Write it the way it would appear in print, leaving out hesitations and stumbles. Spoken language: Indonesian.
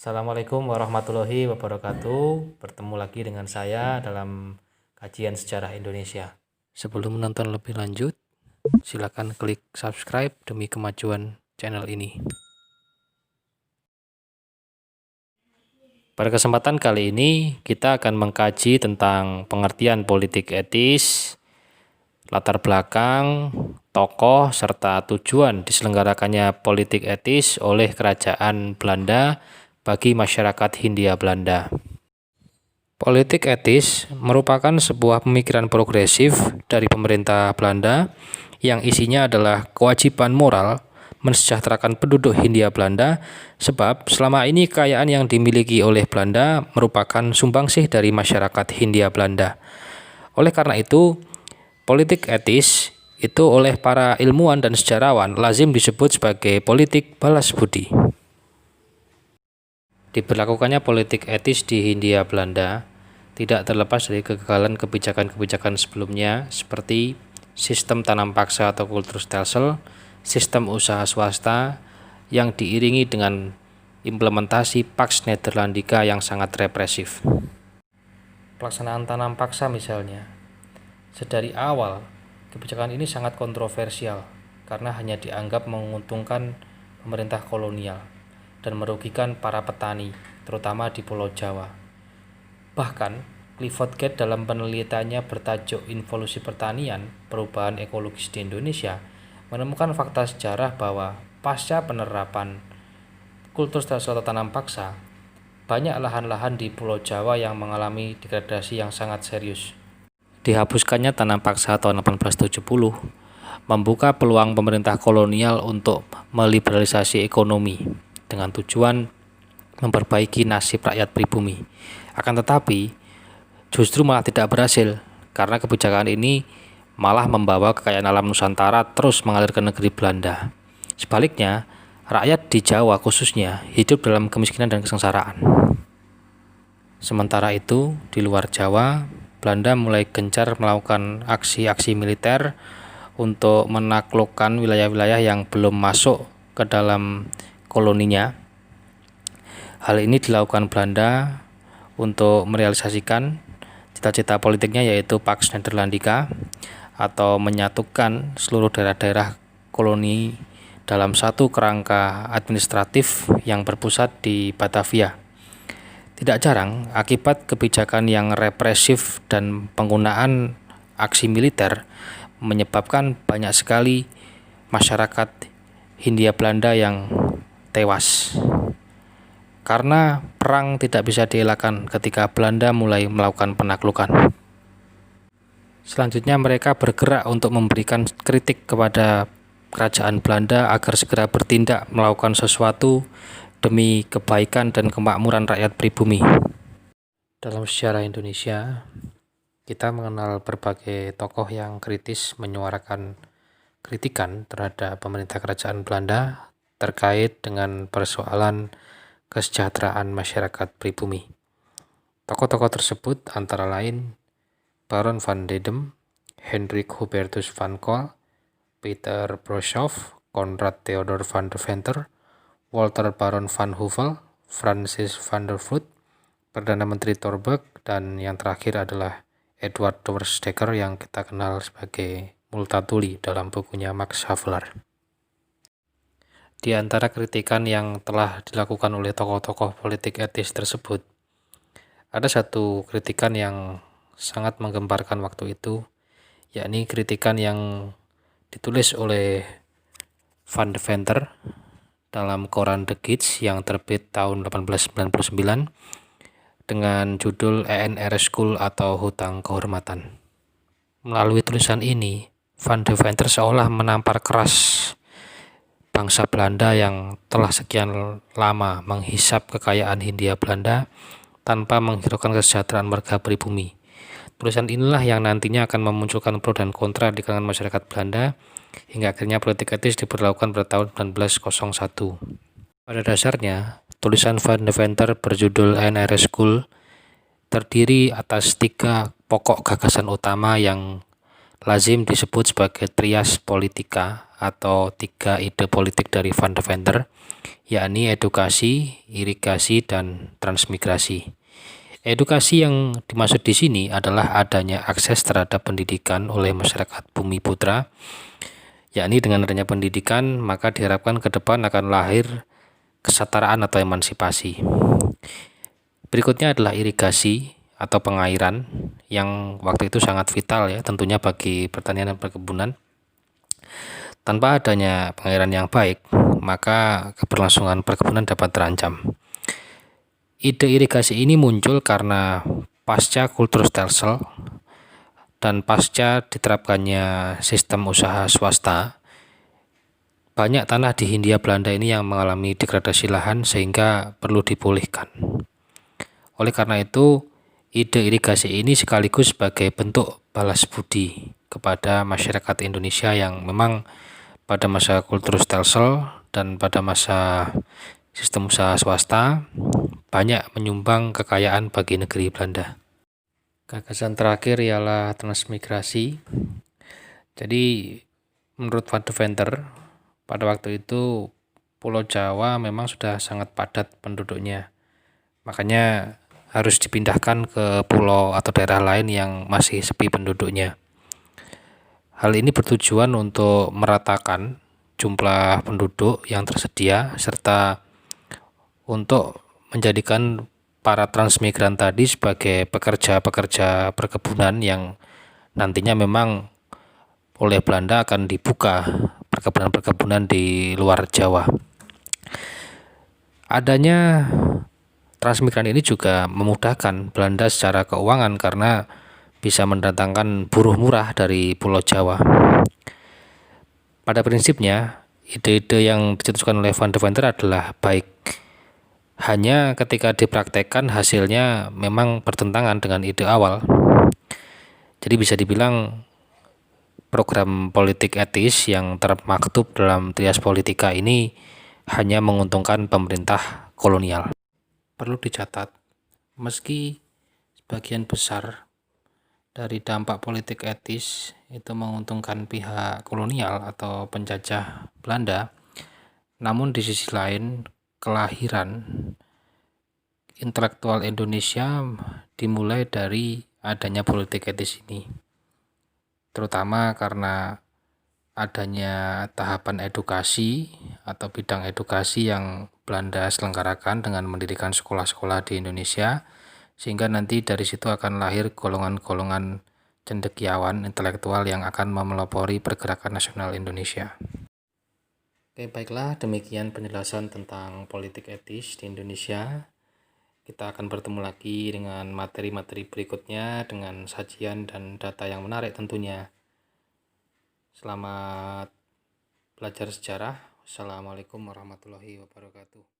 Assalamualaikum warahmatullahi wabarakatuh. Bertemu lagi dengan saya dalam kajian sejarah Indonesia. Sebelum menonton lebih lanjut, silakan klik subscribe demi kemajuan channel ini. Pada kesempatan kali ini, kita akan mengkaji tentang pengertian politik etis, latar belakang, tokoh, serta tujuan diselenggarakannya politik etis oleh Kerajaan Belanda bagi masyarakat Hindia Belanda. Politik etis merupakan sebuah pemikiran progresif dari pemerintah Belanda yang isinya adalah kewajiban moral mensejahterakan penduduk Hindia Belanda, sebab selama ini kekayaan yang dimiliki oleh Belanda merupakan sumbangsih dari masyarakat Hindia Belanda. Oleh karena itu, politik etis itu oleh para ilmuwan dan sejarawan lazim disebut sebagai politik balas budi. Diberlakukannya politik etis di Hindia Belanda tidak terlepas dari kegagalan kebijakan-kebijakan sebelumnya seperti sistem tanam paksa atau Kulturstelsel, sistem usaha swasta yang diiringi dengan implementasi Pax Nederlandica yang sangat represif. Pelaksanaan tanam paksa misalnya, sedari awal kebijakan ini sangat kontroversial karena hanya dianggap menguntungkan pemerintah kolonial dan merugikan para petani, terutama di Pulau Jawa. Bahkan, Clifford Gate dalam penelitiannya bertajuk Involusi Pertanian, Perubahan Ekologis di Indonesia, menemukan fakta sejarah bahwa pasca penerapan Kulturstelsel atau tanam paksa, banyak lahan-lahan di Pulau Jawa yang mengalami degradasi yang sangat serius. Dihapuskannya tanam paksa tahun 1870 membuka peluang pemerintah kolonial untuk meliberalisasi ekonomi dengan tujuan memperbaiki nasib rakyat pribumi. Akan tetapi, justru malah tidak berhasil karena kebijakan ini malah membawa kekayaan alam Nusantara terus mengalir ke negeri Belanda. Sebaliknya, rakyat di Jawa khususnya hidup dalam kemiskinan dan kesengsaraan. Sementara itu, di luar Jawa, Belanda mulai gencar melakukan aksi-aksi militer untuk menaklukkan wilayah-wilayah yang belum masuk ke dalam koloninya. Hal ini dilakukan Belanda untuk merealisasikan cita-cita politiknya, yaitu Pax Nederlandica atau menyatukan seluruh daerah-daerah koloni dalam satu kerangka administratif yang berpusat di Batavia. Tidak jarang, akibat kebijakan yang represif dan penggunaan aksi militer menyebabkan banyak sekali masyarakat Hindia Belanda yang tewas. Karena perang tidak bisa dielakkan ketika Belanda mulai melakukan penaklukan. Selanjutnya mereka bergerak untuk memberikan kritik kepada kerajaan Belanda agar segera bertindak melakukan sesuatu demi kebaikan dan kemakmuran rakyat pribumi. Dalam sejarah Indonesia, kita mengenal berbagai tokoh yang kritis menyuarakan kritikan terhadap pemerintah kerajaan Belanda terkait dengan persoalan kesejahteraan masyarakat pribumi. Tokoh-tokoh tersebut antara lain Baron van Dedem, Hendrik Hubertus van Col, Peter Broshoff, Konrad Theodor van der Venter, Walter Baron van Huvell, Francis van der Voort, Perdana Menteri Torberg, dan yang terakhir adalah Edward Dorsdecker yang kita kenal sebagai Multatuli dalam bukunya Max Havelaar. Di antara kritikan yang telah dilakukan oleh tokoh-tokoh politik etis tersebut, ada satu kritikan yang sangat menggemparkan waktu itu, yakni kritikan yang ditulis oleh Van de Venter dalam koran The Gids yang terbit tahun 1899 dengan judul ENR School atau Hutang Kehormatan. Melalui tulisan ini, Van de Venter seolah menampar keras bangsa Belanda yang telah sekian lama menghisap kekayaan Hindia Belanda tanpa menghiraukan kesejahteraan warga pribumi. Tulisan inilah yang nantinya akan memunculkan pro dan kontra di kalangan masyarakat Belanda hingga akhirnya politik etis diberlakukan pada tahun 1901. Pada dasarnya, tulisan Van de Venter berjudul ENR School terdiri atas 3 pokok gagasan utama yang lazim disebut sebagai trias politika atau tiga ide politik dari Van Deventer, yakni edukasi, irigasi, dan transmigrasi. Edukasi yang dimaksud di sini adalah adanya akses terhadap pendidikan oleh masyarakat Bumi Putra, yakni dengan adanya pendidikan maka diharapkan ke depan akan lahir kesetaraan atau emansipasi. Berikutnya adalah irigasi atau pengairan yang waktu itu sangat vital ya tentunya bagi pertanian dan perkebunan. Tanpa adanya pengairan yang baik, maka keberlangsungan perkebunan dapat terancam. Ide irigasi ini muncul karena pasca Kulturstelsel dan pasca diterapkannya sistem usaha swasta, banyak tanah di Hindia Belanda ini yang mengalami degradasi lahan sehingga perlu dipulihkan. Oleh karena itu, ide irigasi ini sekaligus sebagai bentuk balas budi kepada masyarakat Indonesia yang memang pada masa Kulturstelsel dan pada masa sistem usaha swasta banyak menyumbang kekayaan bagi negeri Belanda. Gagasan terakhir ialah transmigrasi. Jadi menurut Van Deventer, pada waktu itu Pulau Jawa memang sudah sangat padat penduduknya. Makanya harus dipindahkan ke pulau atau daerah lain yang masih sepi penduduknya. Hal ini bertujuan untuk meratakan jumlah penduduk yang tersedia serta untuk menjadikan para transmigran tadi sebagai pekerja-pekerja perkebunan yang nantinya memang oleh Belanda akan dibuka perkebunan-perkebunan di luar Jawa. Adanya transmigran ini juga memudahkan Belanda secara keuangan karena bisa mendatangkan buruh murah dari Pulau Jawa. Pada prinsipnya, ide-ide yang dicetuskan oleh Van Deventer adalah baik. Hanya ketika dipraktekkan hasilnya memang bertentangan dengan ide awal. Jadi bisa dibilang program politik etis yang termaktub dalam trias politika ini hanya menguntungkan pemerintah kolonial. Perlu dicatat, meski sebagian besar dari dampak politik etis itu menguntungkan pihak kolonial atau penjajah Belanda, namun di sisi lain kelahiran intelektual Indonesia dimulai dari adanya politik etis ini, terutama karena adanya tahapan edukasi atau bidang edukasi yang Belanda selenggarakan dengan mendirikan sekolah-sekolah di Indonesia, sehingga nanti dari situ akan lahir golongan-golongan cendekiawan intelektual yang akan memelopori pergerakan nasional Indonesia. Oke, baiklah, demikian penjelasan tentang politik etis di Indonesia. Kita akan bertemu lagi dengan materi-materi berikutnya dengan sajian dan data yang menarik tentunya. Selamat belajar sejarah. Wassalamualaikum warahmatullahi wabarakatuh.